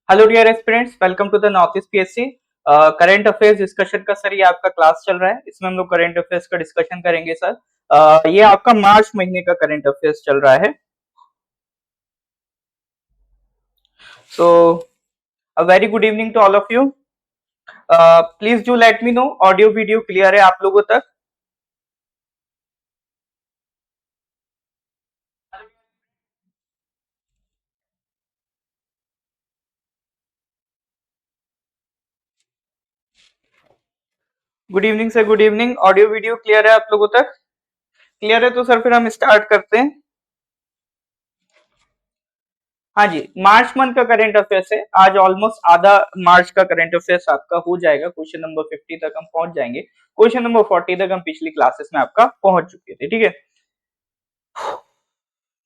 Hello dear aspirants, welcome to the North East PSC current affairs discussion का sir ये आपका class चल रहा है। इसमें हम लोग करंट अफेयर्स का डिस्कशन करेंगे सर। ये आपका मार्च महीने का करंट अफेयर्स चल रहा है। So a very good evening to all of you. Please do let me know audio video clear है आप लोगों तक। Good evening sir, good evening. Audio video clear है आप लोगों तक? क्लियर है तो सर फिर हम स्टार्ट करते हैं। हाँ जी, मार्च मंथ का करंट अफेयर्स है। आज ऑलमोस्ट आधा मार्च का करंट अफेयर्स आपका हो जाएगा। क्वेश्चन नंबर 50 तक हम पहुंच जाएंगे। क्वेश्चन नंबर 40 तक हम पिछली क्लासेस में आपका पहुंच चुके थे। ठीक है,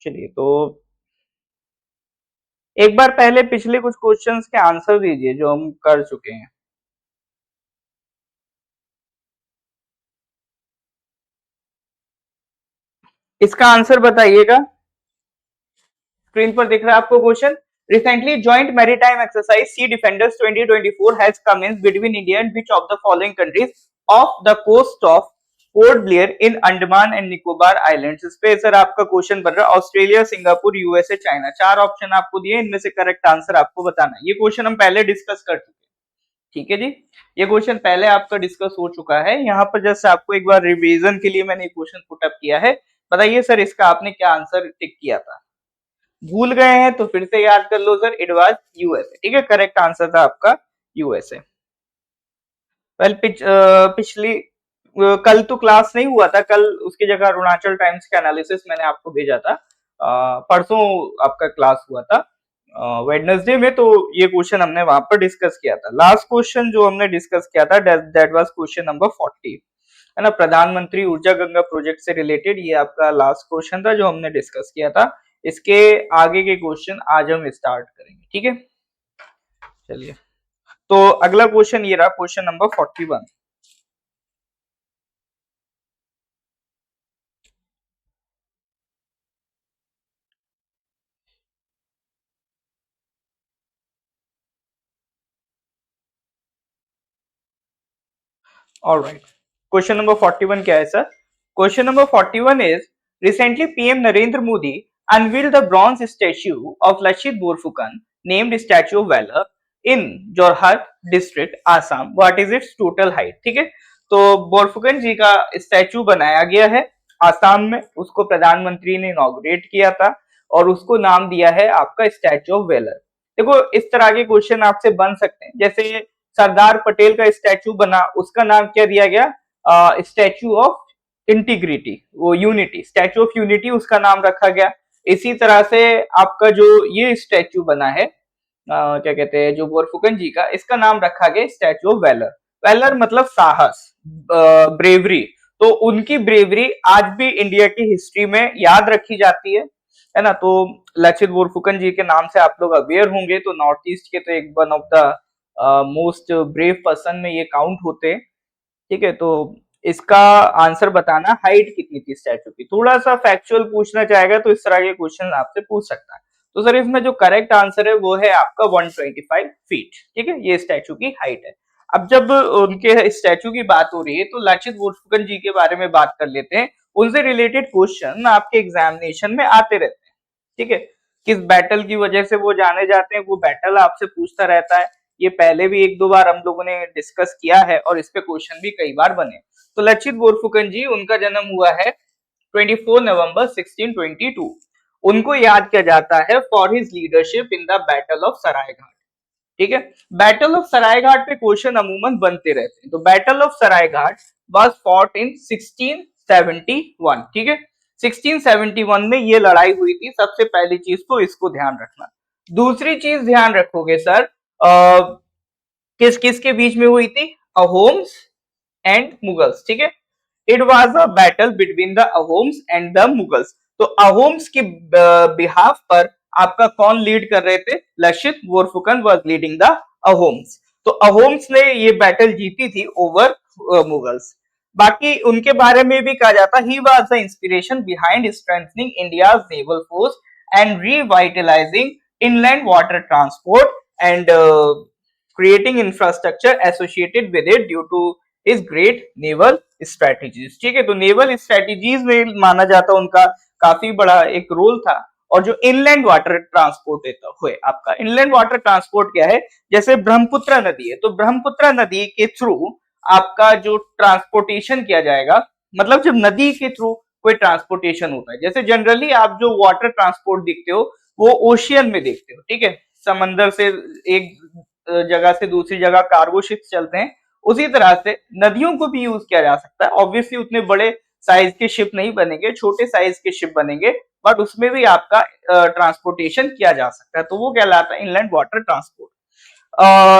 चलिए तो एक बार पहले पिछले कुछ क्वेश्चंस के आंसर दीजिए जो हम कर चुके हैं। इसका आंसर बताइएगा। स्क्रीन पर दिख रहा है आपको question. Recently joint maritime exercise Sea Defenders 2024 has commenced between India and which of the following countries off the coast of Port Blair in Andaman and Nicobar Islands. इस पे सर आपका क्वेश्चन बन रहा है ऑस्ट्रेलिया, सिंगापुर, यूएसए, चाइना। चार ऑप्शन आपको दिए, इनमें से करेक्ट आंसर आपको बताना है। ये क्वेश्चन हम पहले डिस्कस कर चुके हैं। ठीक है जी, ये क्वेश्चन पहले आपका डिस्कस हो चुका है। यहाँ पर जस्ट आपको एक बार रिवीजन के लिए मैंने क्वेश्चन पुट अप किया है। बताइए सर इसका आपने क्या आंसर टिक किया था? भूल गए हैं तो फिर से याद कर लो सर, इट वाज यूएसए। ठीक है, करेक्ट आंसर था आपका यूएसए। वेल पिछली कल तो क्लास नहीं हुआ था। कल उसकी जगह अरुणाचल टाइम्स का एनालिसिस मैंने आपको भेजा था। परसों आपका क्लास हुआ था वेडनेसडे में, तो ये क्वेश्चन हमने वहां पर डिस्कस किया था। लास्ट क्वेश्चन जो हमने डिस्कस किया था दैट वाज क्वेश्चन नंबर 40, है ना, प्रधानमंत्री ऊर्जा गंगा प्रोजेक्ट से रिलेटेड। ये आपका लास्ट क्वेश्चन था जो हमने डिस्कस किया था। इसके आगे के क्वेश्चन आज हम स्टार्ट करेंगे। ठीक है, चलिए तो अगला क्वेश्चन ये रहा, question number 41। Alright, question number 41 क्या है sir? Question number 41 is recently PM Narendra Modi unveiled the bronze statue of Lachit Borphukan named Statue of Valour in Jorhat district Assam. What is its total height? ठीक है, तो बोरफुकन जी का स्टैच्यू बनाया गया है आसाम में। उसको प्रधानमंत्री ने इनॉग्रेट किया था और उसको नाम दिया है आपका स्टैच्यू ऑफ वैलर। देखो इस तरह के क्वेश्चन आपसे बन सकते हैं, जैसे सरदार पटेल का स्टैचू बना, उसका नाम क्या दिया गया? स्टैचू ऑफ इंटीग्रिटी, वो यूनिटी, स्टैचू ऑफ यूनिटी उसका नाम रखा गया। इसी तरह से आपका जो ये स्टैचू बना है क्या कहते हैं, जो बोरफुकन जी का, इसका नाम रखा गया स्टैचू ऑफ वैलर। वैलर मतलब साहस, ब्रेवरी। तो उनकी ब्रेवरी आज भी इंडिया की हिस्ट्री में याद रखी जाती है ना। तो लचित बोरफुकन जी के नाम से आप लोग अवेयर होंगे, तो नॉर्थ ईस्ट के तो एक one of the most brave person में ये काउंट होते हैं। ठीक है, तो इसका आंसर बताना, हाइट कितनी थी स्टैचू की। थोड़ा सा फैक्चुअल पूछना चाहेगा तो इस तरह के क्वेश्चन आपसे पूछ सकता है। तो सर इसमें जो करेक्ट आंसर है वो है आपका 125 फीट। ठीक है, ये स्टैचू की हाइट है। अब जब उनके स्टैचू की बात हो रही है तो लाचित बोरफुकन जी के बारे में बात कर लेते हैं। उनसे रिलेटेड क्वेश्चन आपके एग्जामिनेशन में आते रहते हैं। ठीक है, किस बैटल की वजह से वो जाने जाते हैं, वो बैटल आपसे पूछता रहता है। ये पहले भी एक दो बार हम लोगों ने डिस्कस किया है और इस पे क्वेश्चन भी कई बार बने। तो लचित बोरफुकन जी, उनका जन्म हुआ है 24 नवंबर 1622। उनको याद किया जाता है for his leadership in the battle of Saraighat. ठीक है, बैटल ऑफ सरायघाट पे क्वेश्चन अमूमन बनते रहते हैं। तो battle of Saraighat was fought in 1671। ठीक है, 1671 में ये लड़ाई हुई थी। सबसे पहली चीज तो इसको ध्यान रखना। दूसरी चीज ध्यान रखोगे सर, किस किस के बीच में हुई थी? Ahoms and Mughals. ठीक है, it was a battle between the Ahoms and the Mughals. तो अहोम्स के बिहाफ पर आपका कौन लीड कर रहे थे? Lachit Borphukan was leading the Ahoms. तो अहोम्स ने ये बैटल जीती थी ओवर मुगल्स। बाकी उनके बारे में भी कहा जाता, he was the inspiration behind strengthening India's naval force and revitalising inland water transport and creating infrastructure associated with it due to his great naval strategies। ठीक है, तो नेवल स्ट्रेटेजीज में माना जाता उनका काफी बड़ा एक रोल था। और जो इनलैंड वाटर ट्रांसपोर्ट हुए, आपका इनलैंड वाटर ट्रांसपोर्ट क्या है, जैसे ब्रह्मपुत्र नदी है, तो ब्रह्मपुत्र नदी के थ्रू आपका जो ट्रांसपोर्टेशन किया जाएगा, मतलब जब नदी के थ्रू कोई ट्रांसपोर्टेशन होता है, जैसे जनरली आप जो वाटर ट्रांसपोर्ट देखते हो वो ओशियन में देखते हो, ठीक है, समंदर से एक जगह से दूसरी जगह कार्गो शिप्स चलते हैं, उसी तरह से नदियों को भी यूज किया जा सकता है। ऑब्वियसली उतने बड़े साइज के शिप नहीं बनेंगे, छोटे साइज के शिप बनेंगे, बट उसमें भी आपका ट्रांसपोर्टेशन किया जा सकता है, तो वो कहलाता है इनलैंड वाटर ट्रांसपोर्ट।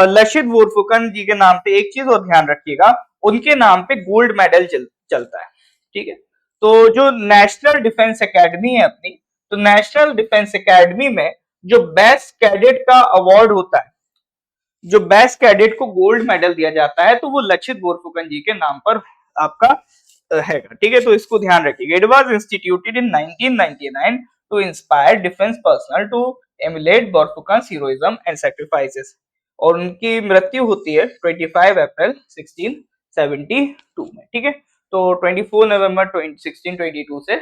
लक्षित बोरफुकन जी के नाम पे एक चीज और ध्यान रखिएगा, उनके नाम पे गोल्ड मेडल चलता है, ठीक है। तो जो नेशनल डिफेंस एकेडमी है अपनी, तो नेशनल डिफेंस एकेडमी में जो बेस्ट कैडेट का अवार्ड होता है, जो बेस्ट कैडेट को गोल्ड मेडल दिया जाता है, तो वो लक्षित बोरफुकन जी के नाम पर आपका है, ठीक है, तो इसको ध्यान रखिएगा। It was instituted in 1999 to inspire defence personnel to emulate Borphukan heroism and sacrifices, और उनकी मृत्यु होती है 25 अप्रैल 1672 में, ठीक है। तो 24 नवंबर 1622 से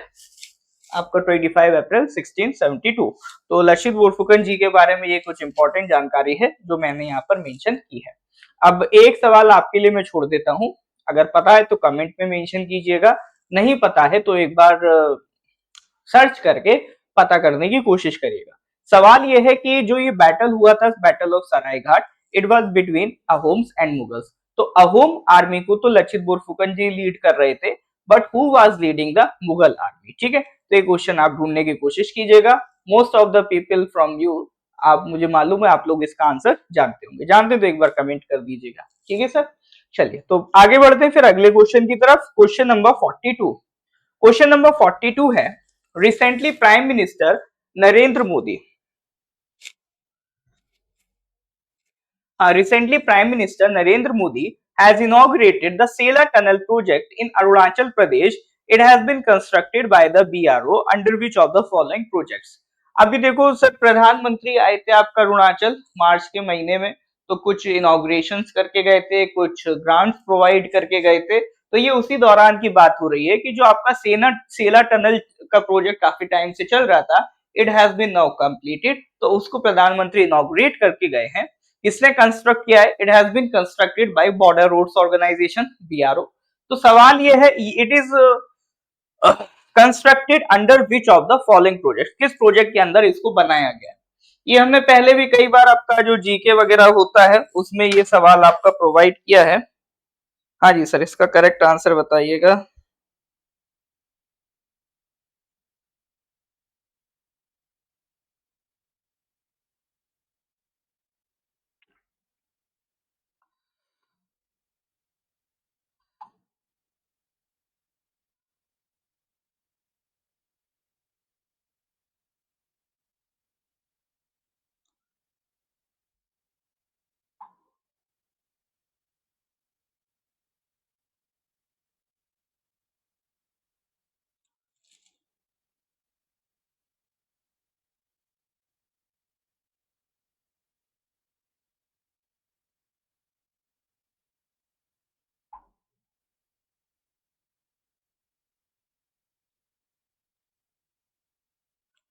आपका 25 अप्रैल 1672। तो लक्षित बोरफुकन जी के बारे में ये कुछ इंपॉर्टेंट जानकारी है जो मैंने यहाँ पर मेंशन की है। अब एक सवाल आपके लिए मैं छोड़ देता हूं, अगर पता है तो कमेंट में मेंशन कीजिएगा, नहीं पता है तो एक बार सर्च करके पता करने की कोशिश करिएगा। सवाल यह है कि जो ये बैटल हुआ था, battle of Saraighat, it was between Ahoms and Mughals. तो अहोम आर्मी को तो लक्षित बोरफुकन जी लीड कर रहे थे, but who was leading the Mughal army, ठीक है। तो ये क्वेश्चन आप ढूंढने की कोशिश कीजिएगा। Most of the people from you, आप, मुझे मालूम है आप लोग इसका आंसर जानते होंगे, जानते तो एक बार कमेंट कर दीजिएगा, ठीक है सर। चलिए तो आगे बढ़ते हैं फिर अगले क्वेश्चन की तरफ। क्वेश्चन नंबर 42, क्वेश्चन नंबर 42 है, recently prime minister Narendra Modi, recently Prime Minister Narendra Modi has inaugurated the Sela Tunnel project in Arunachal Pradesh. It has been constructed by the BRO under which of the following projects? अभी देखो sir, प्रधानमंत्री आए थे आपका अरुणाचल मार्च के महीने में, तो कुछ इनॉग्रेशन करके गए थे, कुछ ग्रांट्स प्रोवाइड करके गए थे, तो ये उसी दौरान की बात हो रही है कि जो आपका सेला टनल का प्रोजेक्ट काफी टाइम से चल रहा था, it has been now completed, तो उसको प्रधानमंत्री इनॉग्रेट करके गए हैं। किसने कंस्ट्रक्ट किया है? It has been constructed by Border Roads Organisation, BRO. तो सवाल ये है, it is constructed under which of the following project, किस प्रोजेक्ट के अंदर इसको बनाया गया? ये हमने पहले भी कई बार आपका जो जीके वगैरह होता है उसमें ये सवाल आपका प्रोवाइड किया है। हाँ जी सर, इसका करेक्ट आंसर बताइएगा।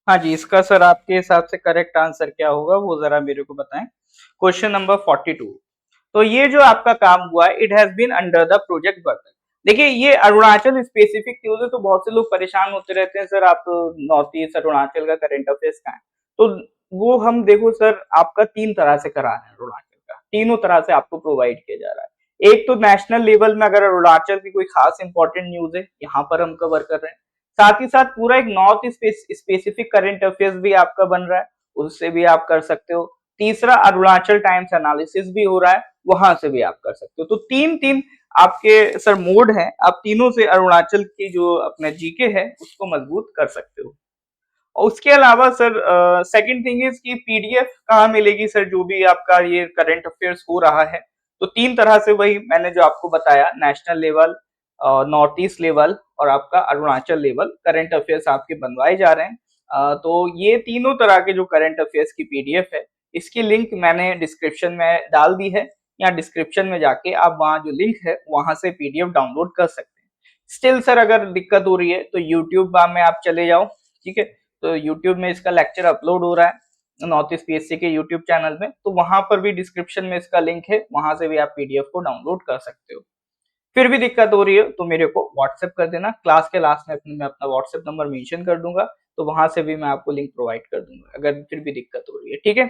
हाँ जी, इसका सर आपके हिसाब से करेक्ट आंसर क्या होगा वो जरा मेरे को बताएं। क्वेश्चन नंबर 42, तो ये जो आपका काम हुआ है, it has been under the project बर्तन। देखिए ये अरुणाचल स्पेसिफिक न्यूज है, तो बहुत से लोग परेशान होते रहते हैं सर, आप नॉर्थ ईस्ट अरुणाचल का करंट अफेयर्स का है, तो वो हम देखो सर आपका तीन तरह से करा रहे हैं अरुणाचल का, तीनों तरह से आपको प्रोवाइड किया जा रहा है। एक तो नेशनल लेवल में अगर अरुणाचल की कोई खास इंपॉर्टेंट न्यूज है, यहाँ पर हम कवर कर रहे हैं, साथ ही साथ पूरा एक नॉर्थ स्पेसिफिक करंट अफेयर्स भी आपका बन रहा है, उससे भी आप कर सकते हो। तीसरा अरुणाचल टाइम्स एनालिसिस भी हो रहा है, वहां से भी आप कर सकते हो। तो तीन तीन आपके सर मोड हैं, आप तीनों से अरुणाचल की जो अपना जीके है उसको मजबूत कर सकते हो। और उसके अलावा सर सेकंड थिंग इज कि पीडीएफ कहाँ मिलेगी सर, जो भी आपका ये करंट अफेयर्स हो रहा है, तो तीन तरह से, वही मैंने जो आपको बताया, national level, north east level और आपका अरुणाचल लेवल करंट अफेयर्स आपके बनवाए जा रहे हैं। तो ये तीनों तरह के जो करंट अफेयर्स की पीडीएफ है, इसकी लिंक मैंने डिस्क्रिप्शन में डाल दी है, या डिस्क्रिप्शन में जाके आप वहाँ जो लिंक है वहां से पीडीएफ डाउनलोड कर सकते हैं। स्टिल सर अगर दिक्कत हो रही है तो यूट्यूब में आप चले जाओ, ठीक है, तो यूट्यूब में इसका लेक्चर अपलोड हो रहा है नॉर्थ ईस्ट पीएससी के यूट्यूब चैनल में, तो वहां पर भी डिस्क्रिप्शन में इसका लिंक है, वहां से भी आप पीडीएफ को डाउनलोड कर सकते हो। फिर भी दिक्कत हो रही है तो मेरे को व्हाट्सएप कर देना, क्लास के लास्ट में मैं अपना व्हाट्सएप नंबर मेंशन कर दूंगा, तो वहां से भी मैं आपको लिंक प्रोवाइड कर दूंगा अगर फिर भी दिक्कत हो रही है, ठीक है।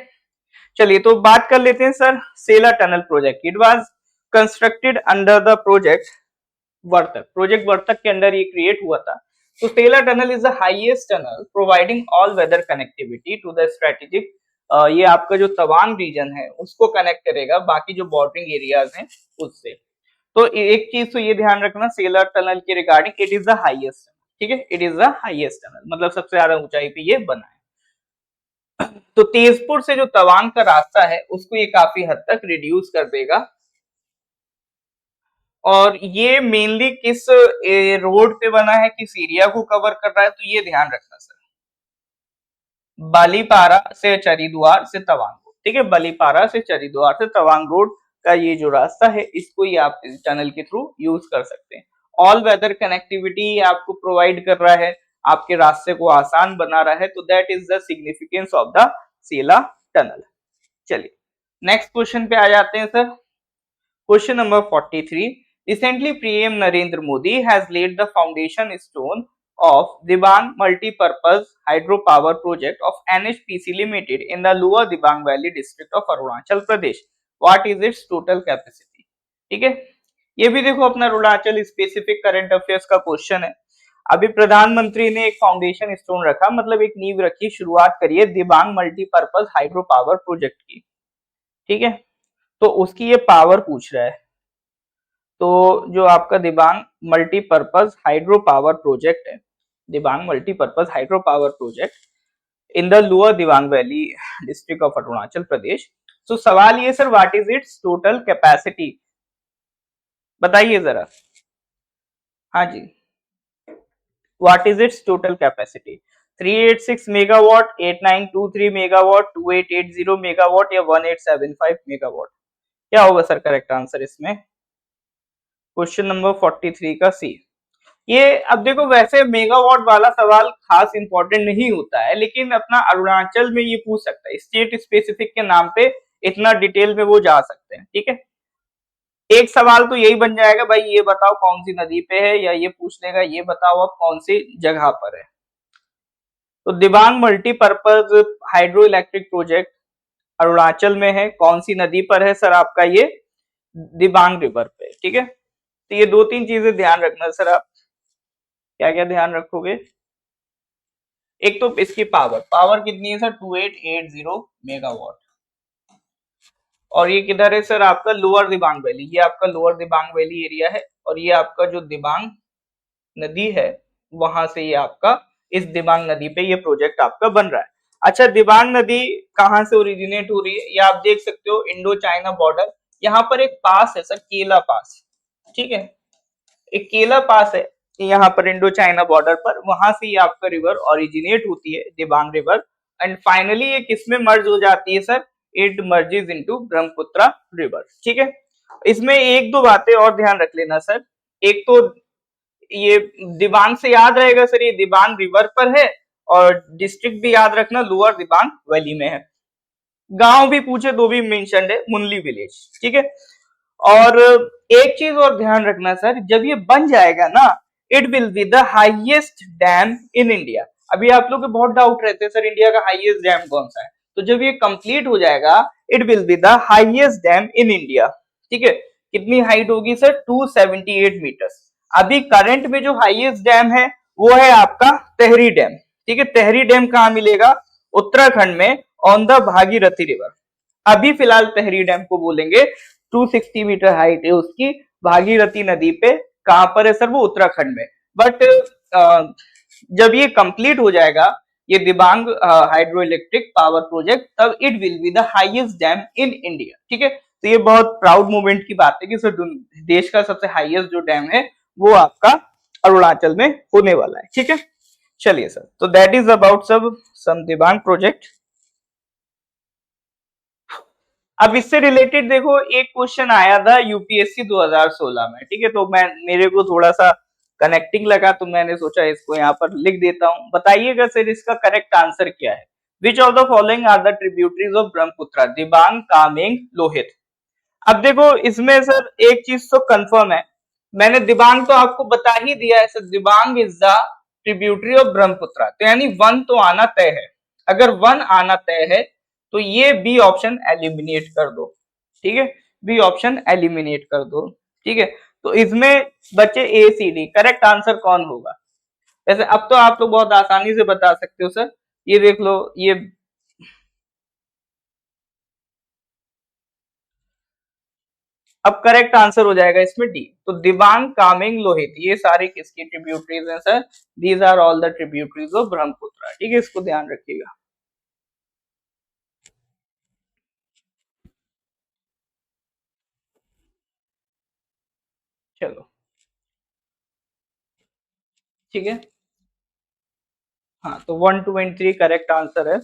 चलिए तो बात कर लेते हैं sir Sela tunnel project. It was constructed under the project Vartak के अंडर ये क्रिएट हुआ था। तो Sela tunnel is the highest tunnel providing all weather connectivity to the strategic, ये आपका जो तवांग रीजन है उसको कनेक्ट करेगा बाकी जो बॉर्डरिंग एरियाज हैं उससे। तो एक चीज तो ये ध्यान रखना सेला टनल के regarding, it is the highest, ठीक है, it is the highest tunnel, मतलब सबसे ज्यादा ऊंचाई पे ये बना है। तो तेजपुर से जो तवांग का रास्ता है उसको ये काफी हद तक रिड्यूस कर देगा। और ये मेनली किस रोड पे बना है, किस एरिया को कवर कर रहा है, तो ये ध्यान रखना सर, बालीपारा से चरिद्वार से तवांग रोड, ठीक है, बालीपारा से चरिद्वार से तवांग रोड का ये जो रास्ता है इसको ही आप इस टनल के थ्रू यूज कर सकते हैं। ऑल वेदर कनेक्टिविटी आपको प्रोवाइड कर रहा है, आपके रास्ते को आसान बना रहा है, तो that is the significance of the Sela tunnel. चलिए नेक्स्ट क्वेश्चन पे आ जाते हैं sir. Question number 43. Recently, PM Narendra Modi has laid the foundation stone of Dibang Multi-Purpose Hydropower Project of NHPC Limited in the Lower Dibang Valley District of Arunachal Pradesh. What is its total capacity? ठीक है, ये भी देखो अपना Arunachal specific current affairs का question है। अभी प्रधानमंत्री ने एक फाउंडेशन स्टोन रखा, मतलब एक नींव रखी, शुरुआत करिए Dibang multipurpose hydro power project की, ठीक है, तो उसकी ये पावर पूछ रहा है। तो जो आपका Dibang multipurpose hydro power project है, Dibang multipurpose hydro power project in the lower Dibang valley district of Arunachal Pradesh. तो सवाल ये sir, what is its total capacity, बताइए जरा। हाँ जी, what is its total capacity, 386 megawatt, 8923 megawatt, 2880 megawatt या 1875 मेगावाट, क्या होगा सर करेक्ट आंसर इसमें? क्वेश्चन नंबर 43 का सी। ये अब देखो वैसे मेगावाट वाला सवाल खास इंपॉर्टेंट नहीं होता है, लेकिन अपना अरुणाचल में ये पूछ सकता है, स्टेट स्पेसिफिक के नाम पे इतना डिटेल में वो जा सकते हैं, ठीक है। एक सवाल तो यही बन जाएगा भाई, ये बताओ कौन सी नदी पे है, या ये पूछ लेगा ये बताओ अब कौन सी जगह पर है। तो Dibang multipurpose hydro electric project Arunachal में है, कौन सी नदी पर है सर आपका, ये दिबांग रिवर पे, ठीक है। तो ये दो तीन चीजें ध्यान रखना सर, आप क्या क्या ध्यान रखोगे। एक तो इसकी पावर कितनी है सर, 2880 मेगावाट, और ये किधर है सर आपका, लोअर दिबांग वैली, ये आपका लोअर दिबांग वैली एरिया है, और ये आपका जो दिबांग नदी है वहां से ये आपका इस दिबांग नदी पे ये प्रोजेक्ट आपका बन रहा है। अच्छा, दिबांग नदी कहाँ से ओरिजिनेट हो रही है, ये आप देख सकते हो इंडो चाइना बॉर्डर, यहाँ पर एक पास है सर केला पास, ठीक है, एक केला पास है यहाँ पर इंडो चाइना बॉर्डर पर, वहां से ये आपका रिवर ओरिजिनेट होती है दिबांग रिवर, एंड फाइनली ये किसमें मर्ज हो जाती है sir, it merges into Brahmaputra river, ठीक है। इसमें एक दो बातें और ध्यान रख लेना सर, एक तो ये दिबांग से याद रहेगा सर, ये दिबांग रिवर पर है, और डिस्ट्रिक्ट भी याद रखना लोअर दिबांग वैली में है, गांव भी पूछे तो भी मेंशन्ड है मुनली विलेज, ठीक है। और एक चीज और ध्यान रखना सर, जब ये बन जाएगा ना, it will be the highest dam in India. अभी आप लोग को बहुत डाउट रहते हैं सर इंडिया का हाईएस्ट डैम कौन सा है, तो जब ये कंप्लीट हो जाएगा it will be the highest dam in India, ठीक है। कितनी हाइट होगी सर, 278 मीटर्स। अभी करंट में जो हाईएस्ट डैम है वो है आपका तेहरी डैम, ठीक है। तेहरी डैम कहाँ मिलेगा, उत्तराखंड में ऑन द भागीरथी रिवर। अभी फिलहाल तेहरी डैम को बोलेंगे, 260 मीटर हाइट है उसकी, भागीरथी नदी पे, कहां पर है सर, वो उत्तराखंड में। बट जब ये कंप्लीट हो जाएगा ये Dibang hydro electric power project, तब it will be the highest dam in India, ठीक है। तो ये बहुत प्राउड मोमेंट की बात है कि सर देश का सबसे हाईएस्ट जो डैम है वो आपका अरुणाचल में होने वाला है, ठीक है। चलिए सर, तो दैट इज अबाउट सब सम दिबांग प्रोजेक्ट। अब इससे रिलेटेड देखो एक क्वेश्चन आया था यूपीएससी 2016 में, ठीक है, तो मैं मेरे को थोड़ा सा कनेक्टिंग लगा तो मैंने सोचा इसको यहाँ पर लिख देता हूँ। बताइएगा सर इसका करेक्ट आंसर क्या है। Which of the following are the tributaries of Brahmaputra, Dibang, Kameng, Lohit. अब देखो इसमें सर एक चीज तो कंफर्म है, मैंने दिबांग तो आपको बता ही दिया है sir, Dibang is the tributary of Brahmaputra, तो यानी वन तो आना तय है। अगर वन आना तय है तो ये बी ऑप्शन एलिमिनेट कर दो, ठीक है, बी ऑप्शन एलिमिनेट कर दो, ठीक है। तो इसमें बचे ए सी डी, करेक्ट आंसर कौन होगा। वैसे अब तो आप लोग बहुत आसानी से बता सकते हो सर, ये देख लो, ये अब करेक्ट आंसर हो जाएगा इसमें डी। तो दिबांग, कामेंग, लोहित ये सारी किसकी ट्रिब्यूटरीज हैं sir, these are all the tributaries of Brahmaputra, ठीक है, इसको ध्यान रखिएगा। चलो ठीक है, हाँ तो 1 2 एंड 3 करेक्ट आंसर है।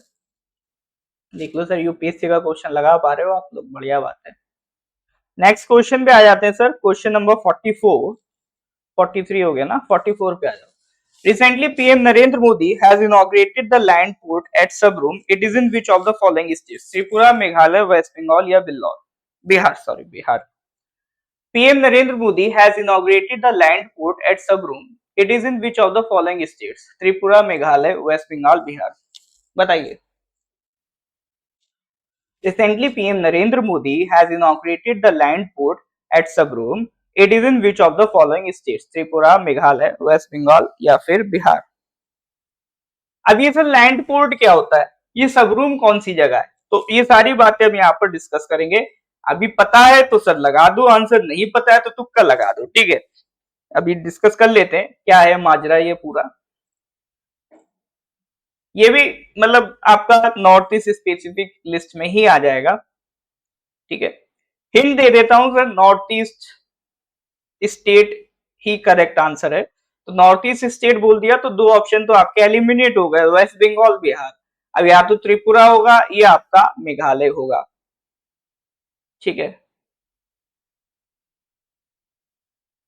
देख लो सर यूपीएससी का क्वेश्चन लगा पा रहे हो आप लोग, बढ़िया बात है। नेक्स्ट क्वेश्चन पे आ जाते हैं सर, क्वेश्चन नंबर 44, 43 हो गया ना, 44 पे आ जाओ। Recently, PM Narendra Modi has inaugurated the land port at Sabroom. It is in which of the following states? Tripura, Meghalaya, West Bengal या बिल्लौर, Bihar, sorry Bihar. PM Narendra Modi has inaugurated the land port at Sabroom. It is in which of the following states? Tripura, Meghalaya, West Bengal, Bihar. बताइए। Recently, PM Narendra Modi has inaugurated the land port at Sabroom. It is in which of the following states? Tripura, Meghalaya, West Bengal या फिर बिहार। अब ये sir land port क्या होता है, ये सबरूम कौन सी जगह है, तो ये सारी बातें हम यहाँ पर डिस्कस करेंगे। अभी पता है तो सर लगा दो आंसर, नहीं पता है तो तुक्का लगा दो, ठीक है। अभी डिस्कस कर लेते हैं क्या है माजरा ये पूरा। ये भी मतलब आपका नॉर्थ ईस्ट स्पेसिफिक लिस्ट में ही आ जाएगा, ठीक है। हिंट दे देता हूं सर, नॉर्थ ईस्ट स्टेट ही करेक्ट आंसर है। तो नॉर्थ ईस्ट स्टेट बोल दिया तो दो ऑप्शन तो आपके एलिमिनेट हो गए, वेस्ट बंगाल, बिहार। अब या तो त्रिपुरा होगा या आपका मेघालय होगा, ठीक है।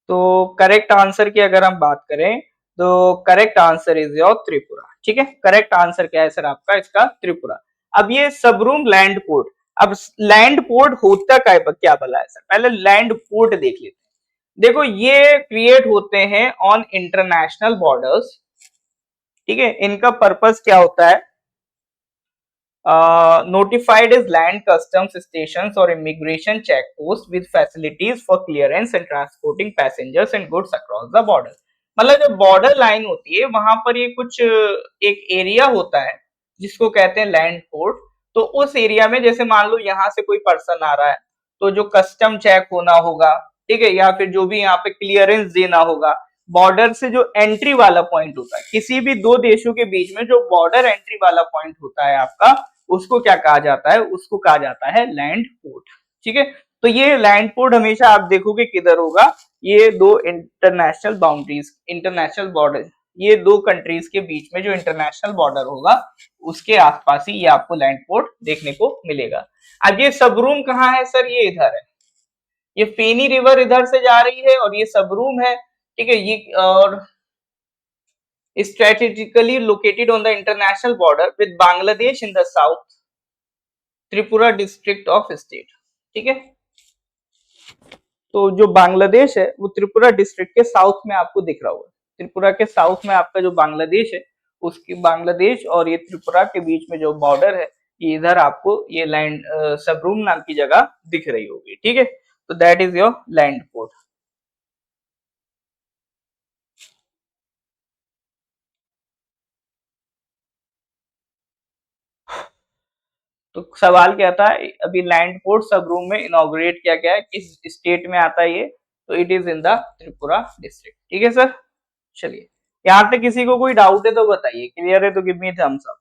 तो करेक्ट आंसर की अगर हम बात करें तो correct answer is your Tripura, ठीक है। करेक्ट आंसर क्या है सर आपका इसका, त्रिपुरा। अब ये सबरूम लैंड पोर्ट, अब लैंड पोर्ट होता क्या भला है सर, पहले लैंड पोर्ट देख लेते हैं। देखो ये क्रिएट होते हैं ऑन इंटरनेशनल बॉर्डर्स, ठीक है। इनका पर्पस क्या होता है, notified as land customs stations or immigration checkposts with facilities for clearance and transporting passengers and goods across the border। मतलब जब बॉर्डर लाइन होती है वहां पर ये कुछ एक एरिया होता है जिसको कहते हैं लैंड पोर्ट। तो उस एरिया में जैसे मान लो यहाँ से कोई पर्सन आ रहा है तो जो कस्टम चेक होना होगा, ठीक है, या फिर जो भी यहाँ पे क्लियरेंस देना होगा, बॉर्डर से जो एंट्री वाला पॉइंट होता है किसी भी दो देशों के बीच में, जो बॉर्डर एंट्री वाला पॉइंट होता है आपका, उसको क्या कहा जाता है, उसको कहा जाता है लैंड पोर्ट, ठीक है। तो ये लैंड पोर्ट हमेशा आप देखोगे किधर होगा, ये दो इंटरनेशनल बाउंड्रीज, इंटरनेशनल बॉर्डर, ये दो कंट्रीज के बीच में जो इंटरनेशनल बॉर्डर होगा उसके आसपास ही ये आपको लैंड पोर्ट देखने को मिलेगा। अब ये सबरूम कहाँ है सर, ये इधर है, ये फेनी रिवर इधर से जा रही है और ये सबरूम है, ठीक है। ये और strategically located on the international border with Bangladesh in the south, Tripura district of state, ठीक है। तो जो बांग्लादेश है वो त्रिपुरा डिस्ट्रिक्ट के साउथ में आपको दिख रहा होगा, त्रिपुरा के साउथ में आपका जो बांग्लादेश है, उसकी बांग्लादेश और ये त्रिपुरा के बीच में जो बॉर्डर है, ये इधर आपको ये लैंड सबरूम नाम की जगह दिख रही होगी, ठीक है। तो that is your land port. तो सवाल क्या था, अभी लैंड पोर्ट सब रूम में इनॉग्रेट किया गया है, किस स्टेट में आता है ये, तो it is in the Tripura district, ठीक है सर। चलिए यहाँ पे किसी को कोई डाउट है तो बताइए, क्लियर है तो गिव मी थम्स अप।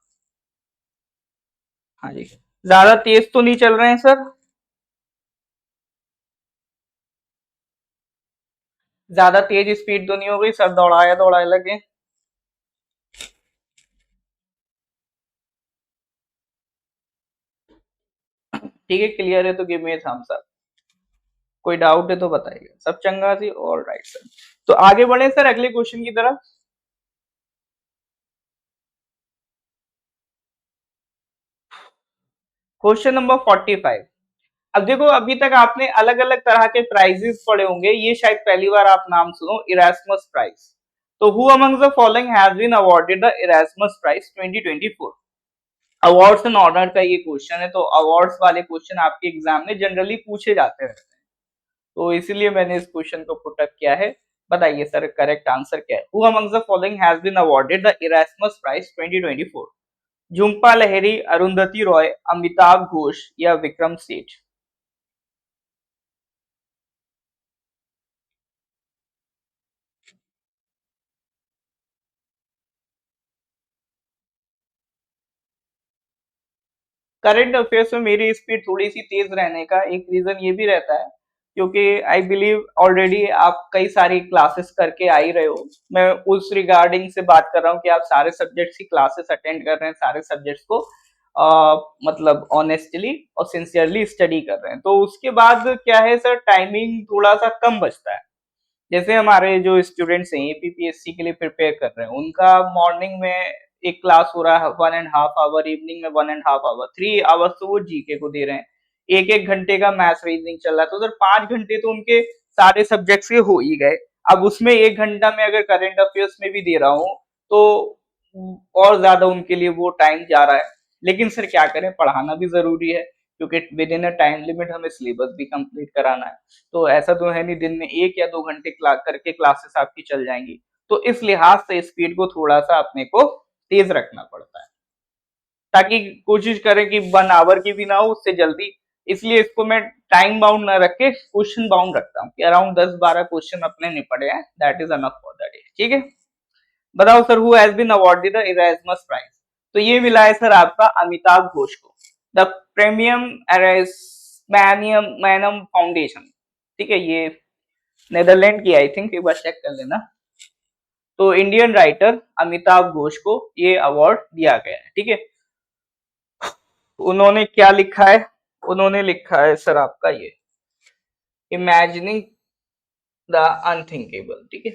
हाँ जी, ज्यादा तेज तो नहीं चल रहे हैं सर, ज्यादा तेज स्पीड तो नहीं हो गई सर, दौड़ाया दौड़ाए लगे। ठीक है, क्लियर है तो गिव मी थम्स अप। कोई डाउट है तो बताइए। सब चंगा जी, ऑल राइट सर। तो आगे बढ़े सर अगले क्वेश्चन की तरफ। Question number 45। अब देखो, अभी तक आपने अलग अलग तरह के प्राइजेस पढ़े होंगे, ये शायद पहली बार आप नाम सुनो, इरास्मस प्राइज। तो who among the following has been awarded the Erasmus prize 2024? Awards and honour का ये क्वेश्चन है, तो अवार्ड्स वाले क्वेश्चन आपके एग्जाम में जनरली पूछे जाते हैं, तो इसीलिए मैंने इस क्वेश्चन को पुट अप किया है। बताइए सर करेक्ट आंसर क्या है? Who among the following has been awarded the Erasmus prize 2024? Jhumpa Lahiri, Arundhati Roy, Amitabh Ghosh या विक्रम सेठ? करंट अफेयर्स में मेरी स्पीड थोड़ी सी तेज रहने का एक रीजन ये भी रहता है, क्योंकि आई बिलीव ऑलरेडी आप कई सारी क्लासेस करके आ ही रहे हो। मैं उस रिगार्डिंग से बात कर रहा हूँ कि आप सारे सब्जेक्ट्स की क्लासेस अटेंड कर रहे हैं, सारे सब्जेक्ट्स को मतलब ऑनेस्टली और सिंसियरली स्टडी कर रहे हैं, तो उसके बाद क्या है सर, टाइमिंग थोड़ा सा कम बचता है। जैसे हमारे जो स्टूडेंट्स हैं एपीपीएससी के लिए प्रिपेयर कर रहे हैं, उनका मॉर्निंग में एक क्लास हो रहा है 1.5 आवर, इवनिंग में 1.5 आवर, 3 आवर्स तो वो जीके को दे रहे हैं, एक एक घंटे का मैथ्स रीजनिंग चल रहा है, तो उधर 5 घंटे तो उनके सारे सब्जेक्ट्स के हो ही गए। अब उसमें 1 घंटा में अगर करंट अफेयर्स में भी दे रहा हूँ तो और ज्यादा उनके लिए वो टाइम जा रहा है। लेकिन सर क्या करें, पढ़ाना भी जरूरी है, क्योंकि with in a time limit हमें सिलेबस भी कंप्लीट कराना है। तो ऐसा तो है नहीं दिन में 1 या 2 घंटे करके क्लासेस आपकी चल जाएंगी, तो इस लिहाज से स्पीड को थोड़ा सा अपने को तेज रखना पड़ता है, ताकि कोशिश करें कि 1 आवर की भी ना हो, उससे जल्दी। इसलिए इसको मैं टाइम बाउंड ना रख के क्वेश्चन बाउंड रखता हूँ कि अराउंड 10-12 क्वेश्चन अपने निपटे हैं, that is enough for the day. ठीक है, बताओ sir who has been awarded the Erasmus Prize? तो ये मिला है सर आपका अमिताभ घोष को, द प्रीमियम एरास्मैनियम मैनम फाउंडेशन। ठीक है, ये नेदरलैंड की आई थिंक, एक बार चेक कर लेना। तो इंडियन राइटर अमिताभ घोष को ये अवार्ड दिया गया है। ठीक है, उन्होंने क्या लिखा है? उन्होंने लिखा है सर आपका ये इमेजिनिंग द अनथिंकेबल। ठीक है,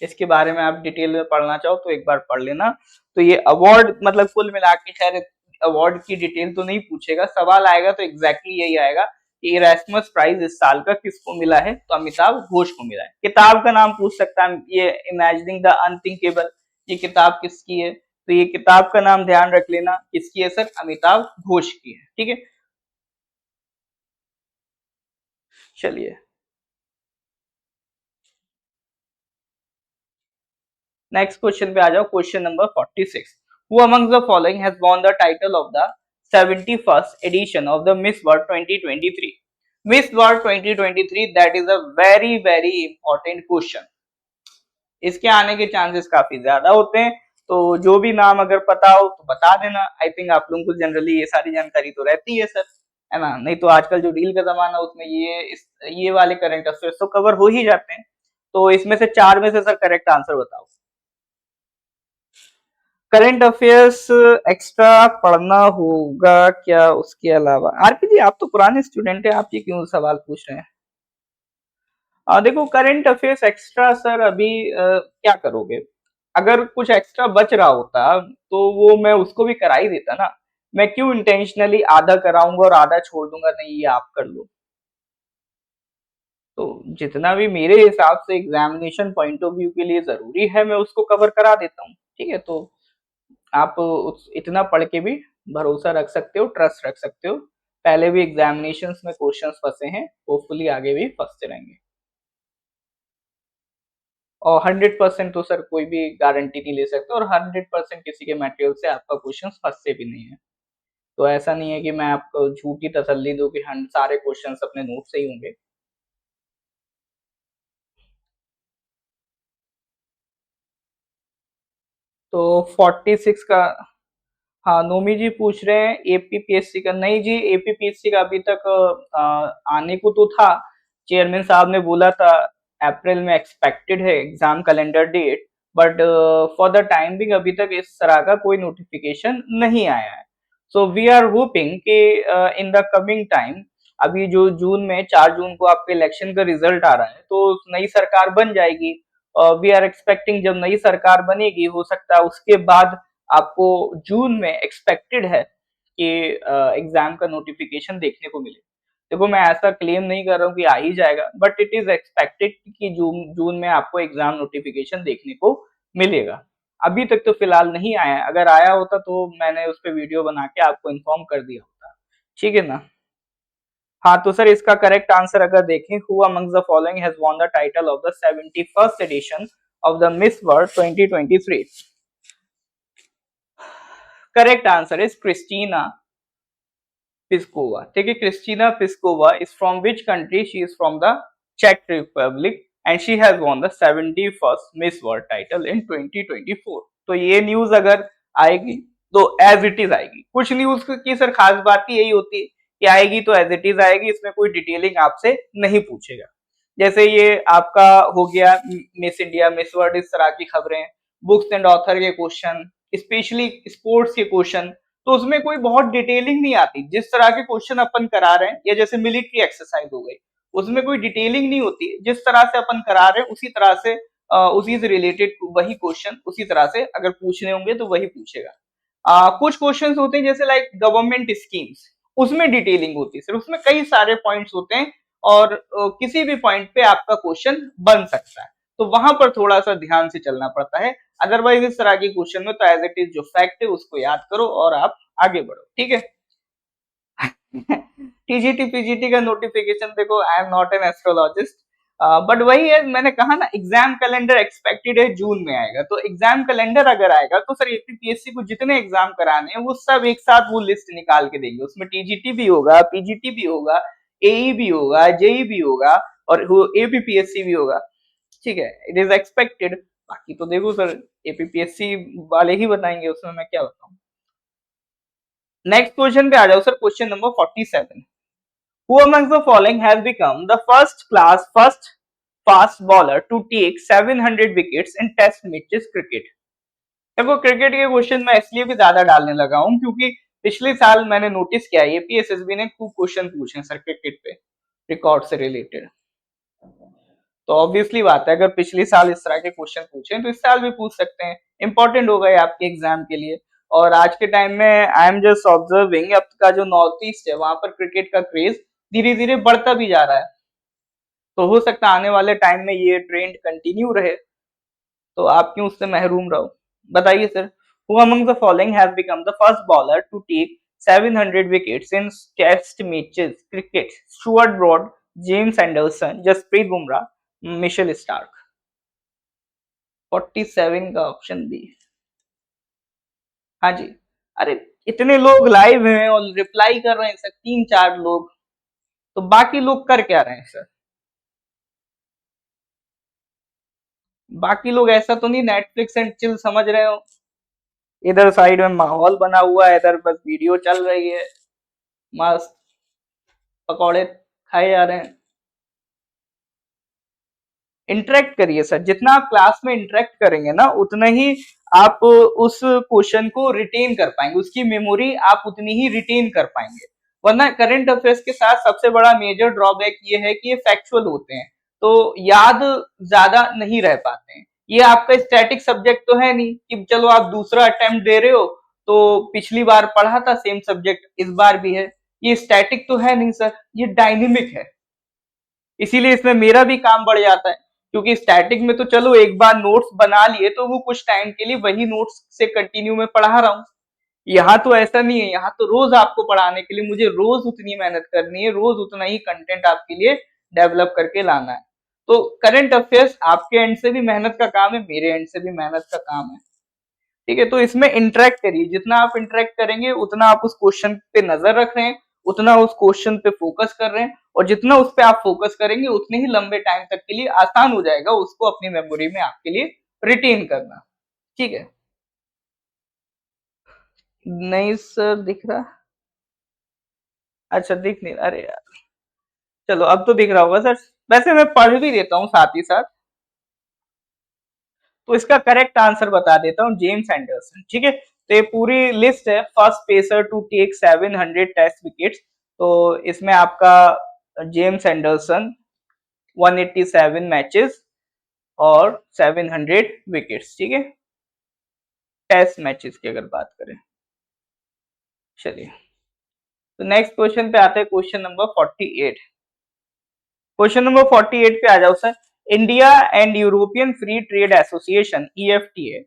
इसके बारे में आप डिटेल में पढ़ना चाहो तो एक बार पढ़ लेना। तो ये अवार्ड मतलब कुल मिला के खैर अवार्ड की डिटेल तो नहीं पूछेगा, सवाल आएगा तो एग्जैक्टली यही आएगा कि इरास्मस प्राइज इस साल का किसको मिला है, तो अमिताभ घोष को मिला है। किताब का नाम पूछ सकता है, ये इमेजिनिंग द अनथिंकेबल, ये किताब किसकी है? तो ये किताब का नाम ध्यान रख लेना, किसकी है सर? अमिताभ घोष की है। ठीक है, चलिए नेक्स्ट क्वेश्चन पे आ जाओ। Question number 46। Who among the following has won the title of the 71st edition of the Miss World 2023? Miss World 2023, that is a very very important question. इसके आने के चांसेस काफी ज्यादा होते हैं, तो जो भी नाम अगर पता हो तो बता देना। आई थिंक आप लोगों को जनरली ये सारी जानकारी तो रहती है सर, है ना? नहीं तो आजकल जो रील का जमाना उसमें ये वाले करंट अफेयर्स तो कवर हो ही जाते हैं। तो इसमें से चार में से सर करेक्ट आंसर बताओ। करंट अफेयर्स एक्स्ट्रा पढ़ना होगा क्या उसके अलावा? आरपी जी आप तो पुराने स्टूडेंट हैं, आप ये क्यों सवाल पूछ रहे हैं? देखो करंट अफेयर्स एक्स्ट्रा सर अभी क्या करोगे? अगर कुछ एक्स्ट्रा बच रहा होता तो वो मैं उसको भी करा ही देता ना। मैं क्यों इंटेंशनली आधा कराऊंगा और आधा छोड़ दूंगा, नहीं ये आप कर लो। तो जितना भी मेरे हिसाब से एग्जामिनेशन पॉइंट ऑफ व्यू के लिए जरूरी है मैं उसको कवर करा देता हूँ। ठीक है, तो आप इतना पढ़ के भी भरोसा रख सकते हो, ट्रस्ट रख सकते हो। पहले भी एग्जामिनेशंस में क्वेश्चंस फंसे हैं, होपफुली आगे भी फंसते रहेंगे। और 100% तो सर कोई भी गारंटी नहीं ले सकता, और 100% किसी के मटेरियल से आपका क्वेश्चन फंसते भी नहीं है। तो ऐसा नहीं है कि मैं आपको झूठी तसल्ली दूं कि सारे क्वेश्चंस अपने नोट से ही होंगे। तो 46 का, हाँ नोमी जी पूछ रहे हैं एपीपीएससी का। नहीं जी, एपीपीएससी का अभी तक आने को तो था, चेयरमैन साहब ने बोला था अप्रैल में एक्सपेक्टेड है exam calendar date, but for the time being अभी तक इस तरह का कोई नोटिफिकेशन नहीं आया है। सो वी आर होपिंग कि इन द कमिंग टाइम, अभी जो जून में 4 जून को आपके इलेक्शन का रिजल्ट आ रहा है, तो नई सरकार बन जाएगी। वी आर एक्सपेक्टिंग जब नई सरकार बनेगी, हो सकता है उसके बाद आपको जून में एक्सपेक्टेड है कि एग्जाम का नोटिफिकेशन देखने को मिले। देखो मैं ऐसा क्लेम नहीं कर रहा हूँ कि आ ही जाएगा, बट इट इज एक्सपेक्टेड कि जून जून में आपको एग्जाम नोटिफिकेशन देखने को मिलेगा। अभी तक तो फिलहाल नहीं आया है, अगर आया होता तो मैंने उस पर वीडियो बना के आपको इन्फॉर्म कर दिया होता। ठीक है ना। हाँ तो सर इसका करेक्ट आंसर अगर देखें, who amongst the following has won the title of the 71st edition of the Miss World 2023? Correct answer is Krystyna Pyszkova. ठीक है, Krystyna Pyszkova is from which country? She is from the चेक Republic and she has won the 71st Miss World title in 2024। तो ये news अगर आएगी तो as it is आएगी। कुछ न्यूज की सर खास बात ही यही होती है कि आएगी तो एज इट इज आएगी, इसमें कोई डिटेलिंग आपसे नहीं पूछेगा। जैसे ये आपका हो गया मिस इंडिया, मिस वर्ल्ड, इस तरह की खबरें, बुक्स एंड ऑथर के क्वेश्चन, स्पेशली स्पोर्ट्स के क्वेश्चन, तो उसमें कोई बहुत डिटेलिंग नहीं आती। जिस तरह के क्वेश्चन अपन करा रहे हैं, या जैसे मिलिट्री एक्सरसाइज हो गई, उसमें कोई डिटेलिंग नहीं होती। जिस तरह से अपन करा रहे हैं उसी तरह से उसी से रिलेटेड वही क्वेश्चन उसी तरह से अगर पूछने होंगे तो वही पूछेगा। कुछ क्वेश्चंस होते हैं जैसे लाइक गवर्नमेंट स्कीम्स, उसमें डिटेलिंग होती है सर, उसमें कई सारे पॉइंट्स होते हैं और किसी भी पॉइंट पे आपका क्वेश्चन बन सकता है, तो वहां पर थोड़ा सा ध्यान से चलना पड़ता है। अदरवाइज इस तरह के क्वेश्चन में तो एज इट इज जो फैक्ट है उसको याद करो और आप आगे बढ़ो। ठीक है। टीजीटी पीजीटी का नोटिफिकेशन देखो, I am not an astrologist, but वही है, मैंने कहा ना एग्जाम कैलेंडर एक्सपेक्टेड है जून में आएगा। तो एग्जाम कैलेंडर अगर आएगा तो सर एपीपीएससी को जितने एग्जाम कराने हैं वो सब एक साथ वो लिस्ट निकाल के देंगे। उसमें टीजीटी भी होगा, पीजीटी भी होगा, एई भी होगा, जेई भी होगा और एपीपीएससी भी होगा। ठीक है, इट इज एक्सपेक्टेड। बाकी तो देखो सर एपीपीएससी वाले ही बताएंगे, उसमें मैं क्या बताऊं। नेक्स्ट क्वेश्चन पे आ जाओ sir, question number 47। Who amongst the following has become the first fast bowler to take 700 wickets in Test matches cricket? देखो क्रिकेट के क्वेश्चन मैं इसलिए भी ज्यादा डालने लगा हूं क्योंकि पिछले साल मैंने नोटिस किया एपीएसएसबी ने खूब क्वेश्चन पूछे सर क्रिकेट पे, रिकॉर्ड से रिलेटेड। तो ऑब्वियसली बात है, अगर पिछले साल इस तरह के क्वेश्चन पूछे तो इस साल भी पूछ सकते हैं, इंपॉर्टेंट हो गए आपके एग्जाम के लिए। और आज के टाइम में आई एम जस्ट ऑब्जर्विंग अब का जो नॉर्थ ईस्ट है वहां पर क्रिकेट का क्रेज धीरे धीरे बढ़ता भी जा रहा है, तो हो सकता है आने वाले टाइम में ये ट्रेंड कंटिन्यू रहे, तो आप क्यों उससे महरूम रहो। बताइए sir, who among the following has become the first bowler to take 700 wickets in test matches cricket? Stuart Broad, James Anderson, Jasprit Bumrah, Mitchell Starc. 47 का ऑप्शन बी। हाँ जी। अरे इतने लोग लाइव हैं और रिप्लाई कर रहे हैं सर, 3-4 लोग, तो बाकी लोग कर क्या रहे हैं सर? बाकी लोग ऐसा तो नहीं नेटफ्लिक्स एंड चिल समझ रहे हो, इधर साइड में माहौल बना हुआ है, इधर बस वीडियो चल रही है, मस्त पकौड़े खाए जा रहे हैं। इंटरेक्ट करिए सर, जितना आप क्लास में इंटरेक्ट करेंगे ना उतना ही आप उस क्वेश्चन को रिटेन कर पाएंगे, उसकी मेमोरी आप उतनी ही रिटेन कर पाएंगे। वरना करंट अफेयर्स के साथ सबसे बड़ा मेजर ड्रॉबैक ये है कि ये फैक्चुअल होते हैं, तो याद ज्यादा नहीं रह पाते हैं। ये आपका स्टैटिक सब्जेक्ट तो है नहीं कि चलो आप दूसरा अटेम्प्ट दे रहे हो तो पिछली बार पढ़ा था सेम सब्जेक्ट इस बार भी है, ये स्टैटिक तो है नहीं सर, ये डायनेमिक है। इसीलिए इसमें मेरा भी काम बढ़ जाता है, क्योंकि स्टैटिक में तो चलो एक बार नोट्स बना लिए तो वो कुछ टाइम के लिए वही नोट्स से कंटिन्यू में पढ़ा रहा हूँ। यहाँ तो ऐसा नहीं है, यहाँ तो रोज आपको पढ़ाने के लिए मुझे रोज उतनी मेहनत करनी है, रोज उतना ही कंटेंट आपके लिए डेवलप करके लाना है। तो करंट अफेयर्स आपके एंड से भी मेहनत का काम है, मेरे एंड से भी मेहनत का काम है। ठीक है, तो इसमें इंटरेक्ट करिए, जितना आप इंटरेक्ट करेंगे उतना आप उस क्वेश्चन पे नजर रख रहे हैं, उतना उस क्वेश्चन पे फोकस कर रहे हैं, और जितना उस पे आप फोकस करेंगे उतने ही लंबे टाइम तक के लिए आसान हो जाएगा उसको अपनी मेमोरी में आपके लिए रिटेन करना। ठीक है। नहीं सर दिख रहा। अच्छा दिख नहीं, अरे यार चलो अब तो दिख रहा होगा सर। वैसे मैं पढ़ भी देता हूँ साथ ही साथ, तो इसका करेक्ट आंसर बता देता हूँ, जेम्स एंडरसन। ठीक है, तो ये पूरी लिस्ट है, first pacer to take 700 test wickets. तो इसमें आपका जेम्स एंडरसन 187 मैचेस और 700 विकेट्स, ठीक है, टेस्ट मैचेस की अगर बात करें। चलिए, तो नेक्स्ट क्वेश्चन पे आते हैं, क्वेश्चन नंबर 48। क्वेश्चन नंबर 48 पे आ जाओ sir. India and European free trade association EFTA,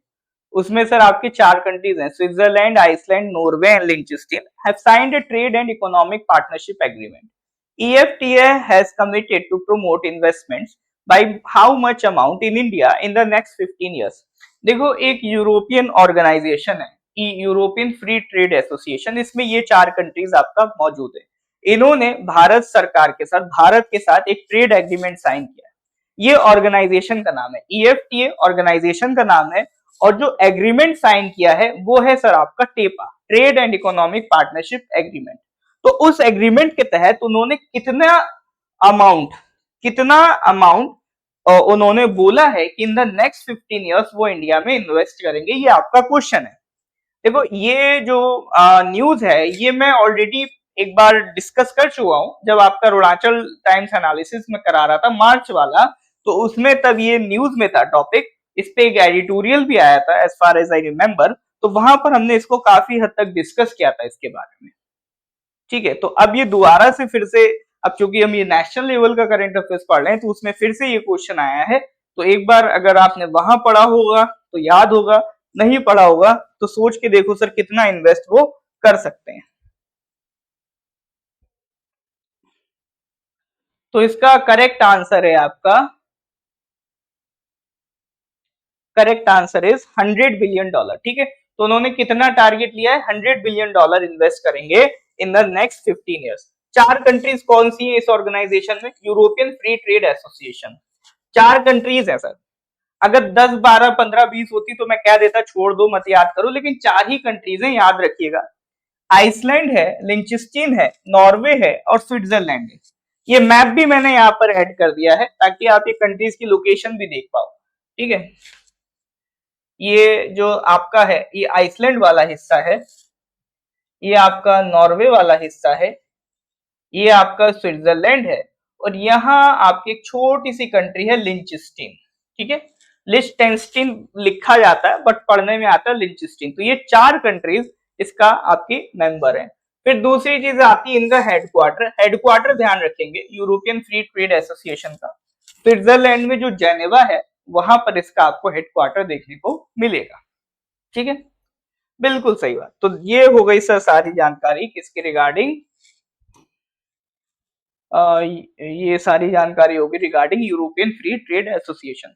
उसमें सर आपके 4 कंट्रीज हैं, Switzerland, Iceland, Norway and Liechtenstein have signed a trade and economic partnership agreement. EFTA has committed to promote investments by how much amount in India in the next 15 years। देखो, एक European organisation है, European free trade association, इसमें ये 4 countries आपका मौजूद है। इन्होंने भारत सरकार के साथ, भारत के साथ एक ट्रेड एग्रीमेंट साइन किया है। ये ऑर्गेनाइजेशन का नाम है EFTA, ऑर्गेनाइजेशन का नाम है, और जो एग्रीमेंट साइन किया है वो है सर आपका TEPA, trade and economic partnership agreement. तो उस एग्रीमेंट के तहत उन्होंने कितना अमाउंट उन्होंने बोला है कि इन द नेक्स्ट 15 इयर्स वो इंडिया में इन्वेस्ट करेंगे, ये आपका क्वेश्चन है। देखो, ये जो न्यूज है ये मैं ऑलरेडी एक बार डिस्कस कर चुका हूं, जब आपका अरुणाचल टाइम्स एनालिसिस में करा रहा था मार्च वाला, तो उसमें तब ये न्यूज में था टॉपिक, इस पे एक एडिटोरियल भी आया था as far as I remember, तो वहां पर हमने इसको काफी हद तक डिस्कस किया था इसके बारे में, ठीक है। तो अब ये दोबारा से फिर से, अब क्योंकि हम ये नेशनल लेवल का करंट अफेयर्स पढ़ रहे हैं, तो उसमें फिर से ये क्वेश्चन आया है, तो एक बार अगर आपने वहां पढ़ा होगा तो याद होगा, नहीं पढ़ा होगा तो सोच के देखो सर कितना इन्वेस्ट वो कर सकते हैं। तो इसका करेक्ट आंसर है आपका, करेक्ट आंसर इज $100 बिलियन, ठीक है। तो उन्होंने कितना टारगेट लिया है, $100 बिलियन इन्वेस्ट करेंगे in the next 15 years. 4 countries कौन सी है इस ऑर्गेनाइजेशन में, European free trade association, 4 countries है सर। अगर 10, 12, 15, 20 होती तो मैं कह देता छोड़ दो मत याद करो, लेकिन 4 ही कंट्रीज हैं, याद रखिएगा। आइसलैंड है, लिंचेस्टीन है, नॉर्वे है और स्विट्जरलैंड है। ये मैप भी मैंने यहाँ पर ऐड कर दिया है ताकि आप ये कंट्रीज की लोकेशन भी देख पाओ, ठीक है। ये जो आपका है ये आइसलैंड वाला हिस्सा है, ये आपका नॉर्वे वाला हिस्सा है, ये आपका स्विट्जरलैंड है, और यहाँ आपकी एक छोटी सी कंट्री है लिंचेस्टीन, ठीक है। लिechtenstein लिखा जाता है बट पढ़ने में आता है लिंचेस्टीन। तो ये 4 कंट्रीज इसका आपकी मेंबर है। फिर दूसरी चीज आती है इनका हेडक्वार्टर, हेडक्वार्टर ध्यान रखेंगे यूरोपियन फ्री ट्रेड एसोसिएशन का, स्विट्जरलैंड में जो जेनेवा है वहां पर इसका आपको हेडक्वार्टर देखने को मिलेगा, ठीक है, बिल्कुल सही बात। तो ये हो गई सर सारी जानकारी किसके रिगार्डिंग, ये सारी जानकारी होगी regarding European free trade association.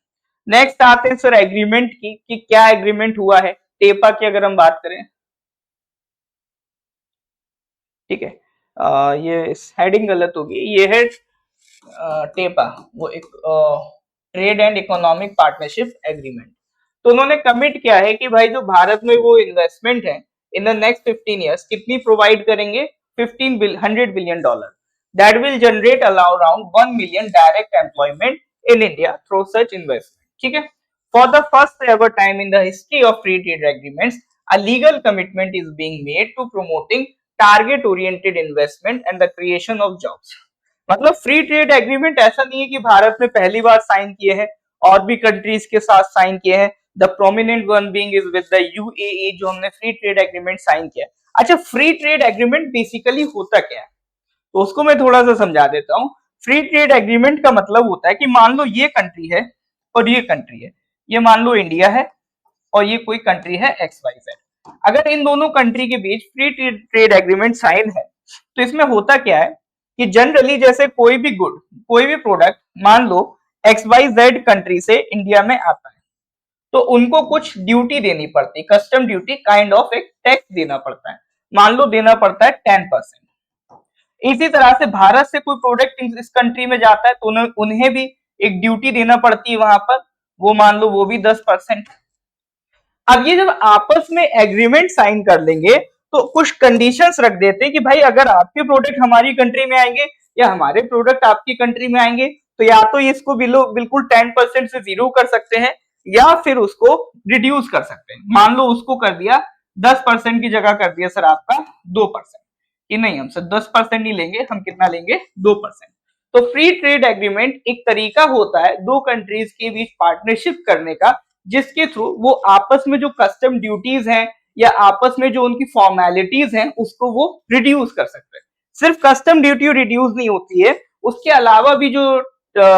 Next आते हैं सर एग्रीमेंट की, कि क्या एग्रीमेंट हुआ है टेपा की अगर हम बात करें, ठीक है। ये हेडिंग गलत होगी, ये है टेपा, वो एक trade and economic partnership agreement. तो उन्होंने कमिट किया है कि भाई जो भारत में वो इन्वेस्टमेंट है इन द नेक्स्ट 15 इयर्स कितनी प्रोवाइड करेंगे, $100 billion, that will generate around 1 million direct employment in India through such investment, ठीक है। For the first ever time in the history of free trade agreements a legal commitment is being made to promoting target oriented investment and the creation of jobs। मतलब free trade agreement ऐसा नहीं है कि भारत में पहली बार sign किए हैं, और भी कंट्रीज के साथ साइन किए हैं, the prominent one being is with the UAE जो हमने फ्री ट्रेड एग्रीमेंट साइन किया। अच्छा, फ्री ट्रेड एग्रीमेंट बेसिकली होता क्या है, तो उसको मैं थोड़ा सा समझा देता हूँ। फ्री ट्रेड एग्रीमेंट का मतलब होता है कि मान लो ये कंट्री है और ये कंट्री है, ये मान लो इंडिया है और ये कोई कंट्री है XYZ। अगर इन दोनों कंट्री के बीच फ्री ट्रेड एग्रीमेंट साइन है, तो इसमें होता क्या है कि जनरली जैसे कोई भी गुड, कोई भी प्रोडक्ट मान लो XYZ कंट्री से इंडिया में आता है, तो उनको कुछ ड्यूटी देनी पड़ती है, कस्टम ड्यूटी काइंड ऑफ एक टैक्स देना पड़ता है, मान लो देना पड़ता है 10%। इसी तरह से भारत से कोई प्रोडक्ट इस कंट्री में जाता है तो उन्हें भी एक ड्यूटी देना पड़ती है वहां पर, वो मान लो वो भी 10%। अब ये जब आपस में एग्रीमेंट साइन कर लेंगे तो कुछ कंडीशंस रख देते हैं कि भाई अगर आपके प्रोडक्ट हमारी कंट्री में आएंगे या हमारे प्रोडक्ट आपकी कंट्री में आएंगे, तो या तो इसको बिल्कुल 10% से 0 कर सकते हैं या फिर उसको रिड्यूस कर सकते हैं। मान लो उसको कर दिया 10% की जगह कर दिया सर आपका 2%, कि नहीं हम सर 10% नहीं लेंगे, हम कितना लेंगे 2%। तो फ्री ट्रेड एग्रीमेंट एक तरीका होता है दो कंट्रीज के बीच पार्टनरशिप करने का, जिसके थ्रू वो आपस में जो कस्टम ड्यूटीज हैं या आपस में जो उनकी फॉर्मेलिटीज हैं उसको वो रिड्यूस कर सकते हैं। सिर्फ कस्टम ड्यूटी रिड्यूस नहीं होती है, उसके अलावा भी जो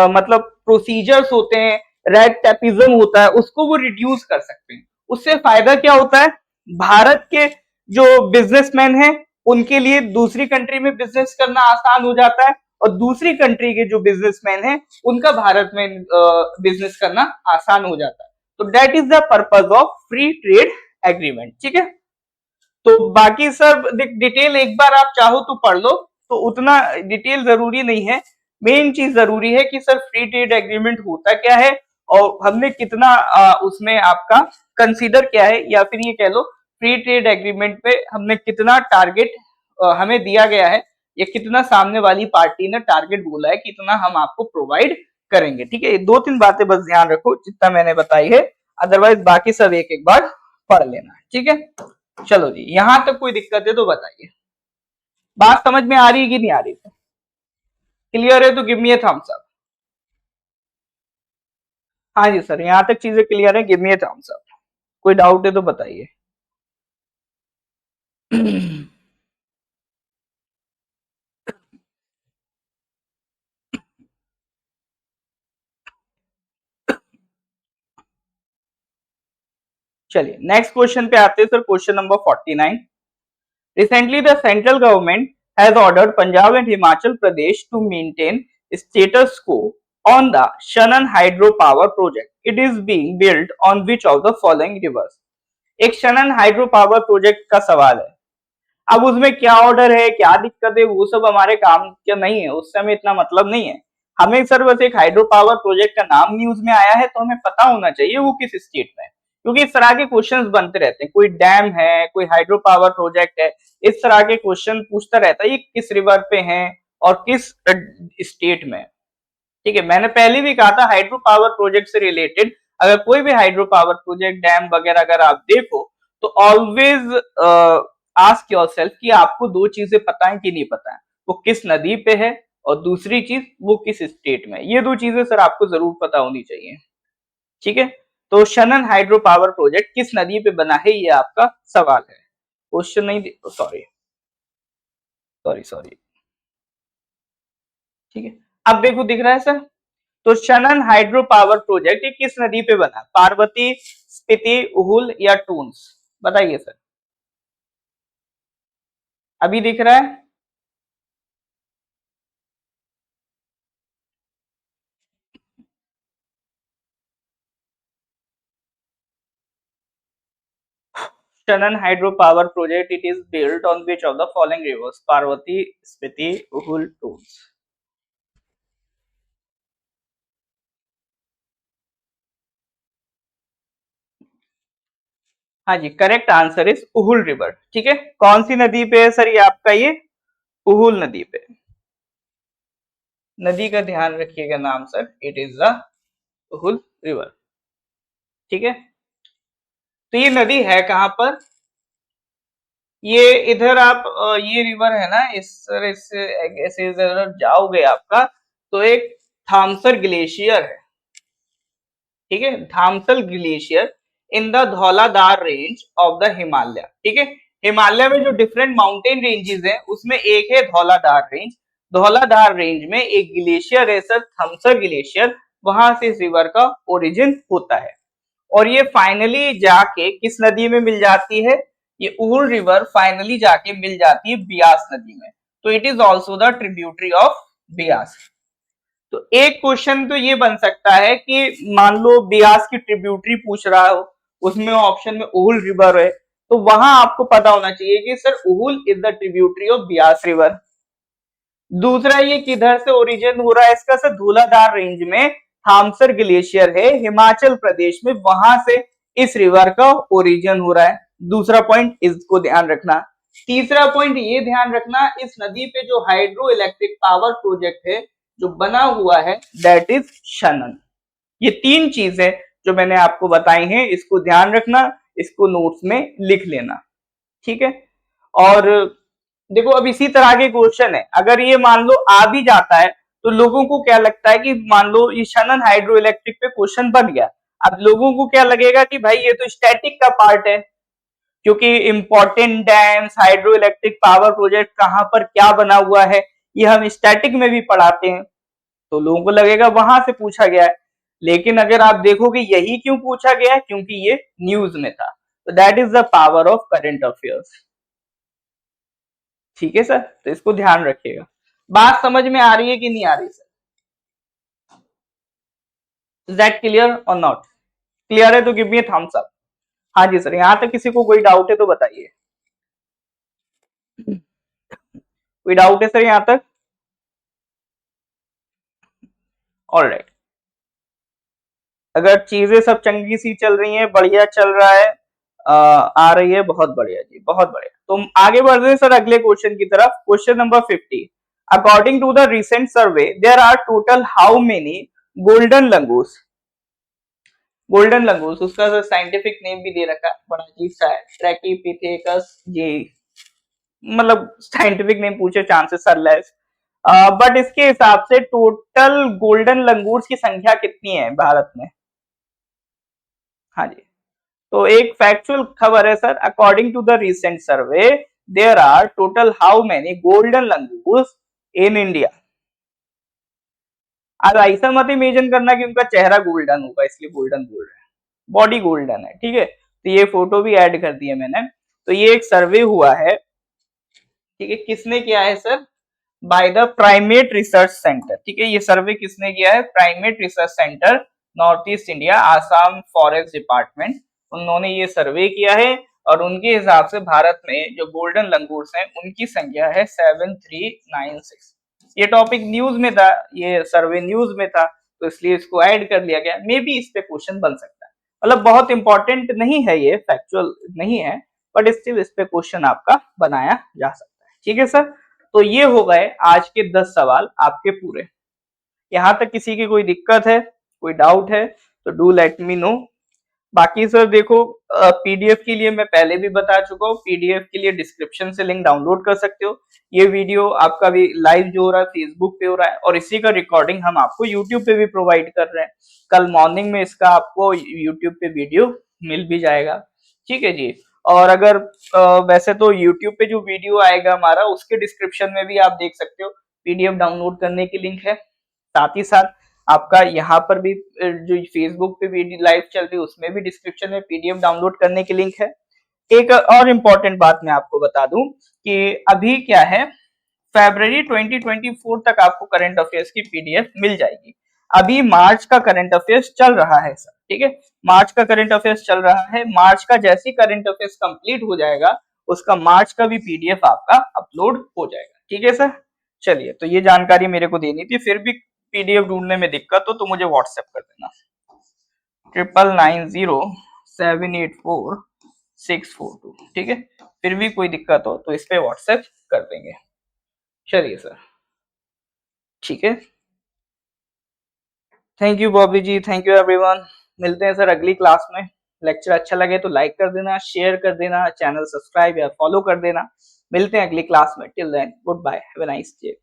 मतलब प्रोसीजर्स होते हैं, रेड टेपिज्म होता है, उसको वो रिड्यूस कर सकते हैं। उससे फायदा क्या होता है, भारत के जो बिजनेसमैन हैं उनके लिए दूसरी कंट्री में बिजनेस करना आसान हो जाता है, और दूसरी कंट्री के जो बिजनेसमैन हैं उनका भारत में बिजनेस करना आसान हो जाता है। तो that is the purpose of free trade agreement. ठीक है, तो बाकी सब डिटेल एक बार आप चाहो तो पढ़ लो, तो उतना डिटेल जरूरी नहीं है। मेन चीज जरूरी है कि सर फ्री ट्रेड एग्रीमेंट होता क्या है और हमने कितना उसमें आपका कंसीडर क्या है, या फिर ये कह लो फ्री ट्रेड एग्रीमेंट पे हमने कितना टारगेट हमें दिया गया है, या कितना सामने वाली पार्टी ने टारगेट बोला है कि इतना हम आपको प्रोवाइड करेंगे। ठीक है, दो तीन बातें बस ध्यान रखो जितना मैंने बताई है, अदरवाइज बाकी सब एक एक बार पढ़ लेना। ठीक है, चलो जी, यहां तक कोई दिक्कत है तो बताइए, बात समझ में आ रही है कि नहीं आ रही? क्लियर है तो गिव मी ए थम्स अप। हाँ जी सर, यहां तक चीजें क्लियर है, गिव मी ए थम्स अप। कोई डाउट है तो बताइए। चलिए नेक्स्ट क्वेश्चन पे आते हैं sir, question number 49। Recently, the central government has ordered Punjab and Himachal Pradesh to maintain status quo on the Shannon hydropower project. It is being built on which of the following rivers? एक Shanan hydro power project का सवाल है। अब उसमें क्या order है, क्या दिक्कत है, वो सब हमारे काम का नहीं है, उससे हमें इतना मतलब नहीं है। हमें सर बस एक हाइड्रो पावर प्रोजेक्ट का नाम न्यूज में आया है तो हमें पता होना चाहिए वो किस स्टेट में है, क्योंकि इस तरह के क्वेश्चंस बनते रहते हैं। कोई डैम है, कोई हाइड्रो पावर प्रोजेक्ट है, इस तरह के क्वेश्चन पूछता रहता है ये किस रिवर पे है और किस स्टेट में। ठीक है, मैंने पहले भी कहा था हाइड्रो पावर प्रोजेक्ट से रिलेटेड अगर कोई भी हाइड्रो पावर प्रोजेक्ट डैम वगैरह अगर आप देखो तो ऑलवेज आस्क योरसेल्फ कि आपको दो चीजें पता है कि नहीं पता है, वो किस नदी पे है और दूसरी चीज वो किस स्टेट में। ये दो चीजें सर आपको जरूर पता होनी चाहिए। ठीक है, तो शनन हाइड्रो पावर प्रोजेक्ट किस नदी पे बना है, ये आपका सवाल है। क्वेश्चन नहीं, सॉरी सॉरी सॉरी। ठीक है, अब देखो दिख रहा है सर, तो शनन हाइड्रो पावर प्रोजेक्ट ये किस नदी पे बना, पार्वती, स्पीति, उहुल या टून्स? बताइए सर, अभी दिख रहा है? Shannon hydro power project, it is built on which of the following rivers? Parvati, Spiti, Uhul, Toons. हाँ जी, करेक्ट आंसर इज उहुल रिवर। ठीक है, कौन सी नदी पे है सर ये आपका, ये उहुल नदी पे। नदी का ध्यान रखिएगा नाम sir, it is the Uhl river. ठीक है, तो ये नदी है कहां पर, ये इधर आप ये रिवर है ना, इस तरह से ऐसे इधर जाओगे आपका तो एक थामसर ग्लेशियर है। ठीक है, Dhamsal glacier in the Dhauladhar range of the Himalaya. ठीक है, हिमालय में जो डिफरेंट माउंटेन रेंजेस हैं उसमें एक है धौलाधार रेंज। धौलाधार रेंज में एक ग्लेशियर है सर, थमसर ग्लेशियर, वहां से इस रिवर का ओरिजिन होता है। और ये फाइनली जाके किस नदी में मिल जाती है, ये उहुल रिवर फाइनली जाके मिल जाती है बियास नदी में। तो it is also the tributary of Beas. तो एक क्वेश्चन तो ये बन सकता है कि मान लो बियास की ट्रिब्यूटरी पूछ रहा हो, उसमें ऑप्शन में उहुल रिवर है, तो वहां आपको पता होना चाहिए कि sir Uhl is the tributary of Beas river. दूसरा, ये किधर से ओरिजिन हो रहा है इसका सर, धौलाधार रेंज में थामसर ग्लेशियर है हिमाचल प्रदेश में, वहां से इस रिवर का ओरिजिन हो रहा है। दूसरा पॉइंट इसको ध्यान रखना। तीसरा पॉइंट ये ध्यान रखना, इस नदी पे जो हाइड्रो इलेक्ट्रिक पावर प्रोजेक्ट है जो बना हुआ है दैट इज शनन। ये तीन चीजें जो मैंने आपको बताई हैं इसको ध्यान रखना, इसको नोट्स में लिख लेना। ठीक है। और देखो अब इसी तरह के क्वेश्चन है, अगर ये मान लो आ भी जाता है तो लोगों को क्या लगता है कि मान लो ये शनन हाइड्रो इलेक्ट्रिक पे क्वेश्चन बन गया, अब लोगों को क्या लगेगा कि भाई ये तो स्टैटिक का पार्ट है, क्योंकि important dams hydro electric power project कहां पर क्या बना हुआ है ये हम स्टैटिक में भी पढ़ाते हैं, तो लोगों को लगेगा वहां से पूछा गया है। लेकिन अगर आप देखोगे यही क्यों पूछा गया है, क्योंकि ये न्यूज में था। तो that is the power of current affairs. ठीक है सर, तो इसको ध्यान रखिएगा। बात समझ में आ रही है कि नहीं आ रही सर? इज दैट क्लियर और नॉट? क्लियर है तो गिव मी थम्स अप। हाँ जी सर, यहां तक किसी को कोई डाउट है तो बताइए। कोई डाउट है सर यहां तक? ऑलराइट, अगर चीजें सब चंगी सी चल रही हैं, बढ़िया चल रहा है, आ रही है, बहुत बढ़िया जी, बहुत बढ़िया। तो आगे बढ़ रहे हैं सर अगले क्वेश्चन की तरफ। Question number 50, according to the recent survey there are total how many golden langurs? Golden langurs, उसका सर साइंटिफिक नेम भी दे रखा है, बड़ा अजीब सा है, ट्रैकीपिथेकस जी, मतलब साइंटिफिक नेम पूछे चांसेस आर लेस। बट इसके हिसाब से टोटल गोल्डन लंगूर्स की संख्या कितनी है भारत में? हाँ जी, तो एक फैक्चुअल खबर है sir, according to the recent survey there are total how many golden langurs in India. अब ऐसा मत इमेजिन करना कि उनका चेहरा गोल्डन होगा इसलिए गोल्डन बोल रहे हैं, बॉडी गोल्डन है, ठीक है। तो ये फोटो भी ऐड कर दी है मैंने। तो ये एक सर्वे हुआ है, ठीक है, किसने किया है sir? By the primate research centre, ठीक है। ये सर्वे किसने किया है? Primate research centre, north east India, Assam forest department, उन्होंने ये सर्वे किया है। और उनके हिसाब से भारत में जो गोल्डन लंगूर्स हैं उनकी संख्या है 7396। ये टॉपिक न्यूज में था, ये सर्वे न्यूज में था, तो इसलिए इसको ऐड कर लिया गया। मे बी इस पे क्वेश्चन बन सकता है, मतलब बहुत इंपॉर्टेंट नहीं है, ये फैक्चुअल नहीं है, बट स्टिल इस पे क्वेश्चन आपका बनाया जा सकता है। ठीक है सर, तो ये हो गए आज के 10 सवाल आपके पूरे। यहां तक किसी की कोई दिक्कत है, कोई डाउट है तो डू लेट मी नो। बाकी सर देखो, पीडीएफ के लिए मैं पहले भी बता चुका हूँ, पीडीएफ के लिए डिस्क्रिप्शन से लिंक डाउनलोड कर सकते हो। ये वीडियो आपका भी लाइव जो हो रहा है फेसबुक पे हो रहा है, और इसी का रिकॉर्डिंग हम आपको यूट्यूब पे भी प्रोवाइड कर रहे हैं। कल मॉर्निंग में इसका आपको यूट्यूब पे वीडियो मिल भी जाएगा, ठीक है जी। और अगर वैसे तो यूट्यूब पे जो वीडियो आएगा हमारा, उसके डिस्क्रिप्शन में भी आप देख सकते हो, पीडीएफ डाउनलोड करने की लिंक है। साथ ही साथ आपका यहाँ पर भी जो फेसबुक पे वीडियो लाइव चल रही है उसमें भी डिस्क्रिप्शन में पीडीएफ डाउनलोड करने की लिंक है। एक और इम्पोर्टेंट बात मैं आपको बता दूं कि अभी क्या है, फरवरी 2024 तक आपको करंट अफेयर्स की पीडीएफ मिल जाएगी। अभी मार्च का करंट अफेयर्स चल रहा है सर, ठीक है, मार्च का करंट अफेयर्स चल रहा है। मार्च का जैसे करंट अफेयर्स कंप्लीट हो जाएगा उसका मार्च का भी पीडीएफ आपका अपलोड हो जाएगा, ठीक है सर। चलिए, तो ये जानकारी मेरे को देनी थी, फिर भी पीडीएफ ढूंढने में दिक्कत हो तो मुझे व्हाट्सएप कर देना, 9990784642, ठीक है। फिर भी कोई दिक्कत हो तो इस पे व्हाट्सएप कर देंगे। चलिए सर, ठीक है, thank you Bobby ji, thank you everyone. मिलते हैं सर अगली क्लास में। लेक्चर अच्छा लगे तो लाइक कर देना, शेयर कर देना, चैनल सब्सक्राइब या फॉलो कर देना। मिलते हैं अगली क्लास में, till then goodbye, have a nice day.